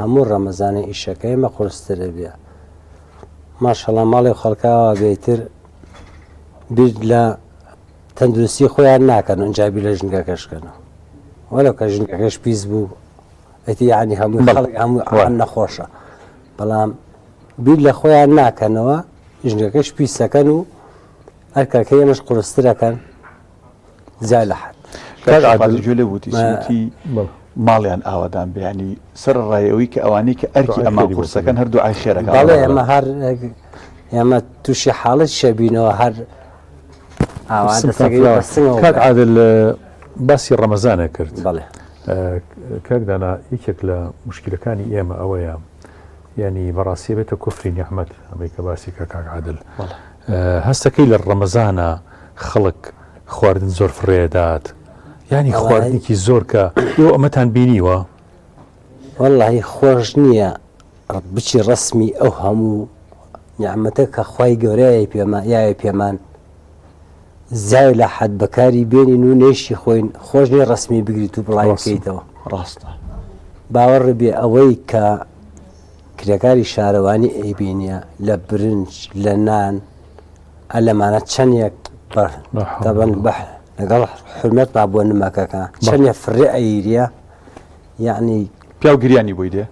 هەموو ڕەمەزانە ئیشەکەی مە قورسترە بێ ماشەڵڵا ماڵی خەڵکاوە بێتر بیر لە تەندروستی خۆیان ناکەن ئەنجابی لە ژنگەکەشکەنەوە وەلو کە ژنگەکەش پیس بوو ئەتی یعنی هەموو خەڵک هەموو ئەوان نەخۆشە بەڵام بیر لە خۆیان ناکەنەوە ژنگەکەش پیسەکەن و هەرکەکە ئێمەش قورسترەکەن زای لە حەد گوێ لێ وتی ماڵیان ئاوادان بێنی سەر ڕایەوەی کە ئەوانەی کە ئەرکی ئەمە قورسەکەن هەردوو ئای خێرەکە بەڵێ ئەمە هەر ئێمە تووشی حاڵت شەبینەوە هەر کاک عادل باسی ڕەمەزانە کرد بەڵێ کاکدانا یەکێک لە مشکلەکانی ئێمە ئەوەیە ینی بەڕاستی بێتە کوفری نیحمەت ئەمەی کە باسی کە کاک عادل هەستەکەی لە ڕەمەزانە خەڵک خواردن زۆر فرێدات ینی خواردنێکی زۆر کە ئەمەتان بینیوە وەڵڵاهی خۆش نییە بچی ڕسمی ئەو هەموو نیعمەتە کە خوای گەورەیە پێمان یاوێ پێمان زای لە حەد بەکاری بێنین و نێشی خۆین خۆش نیە ڕسمی بگریت و بڵای بکەیتەوە ڕاستە باوەڕ بێ ئەوەی کە کرێکاری شارەوانی ئەیبینە لە برنج لە نان ئەلەمانە چەندێک تەبەن بەح لەگەڵ حرمەت با بۆ نمەکەکە چەندێک فڕێ ئەیریە یعنی پیاو گریانی بۆی دێ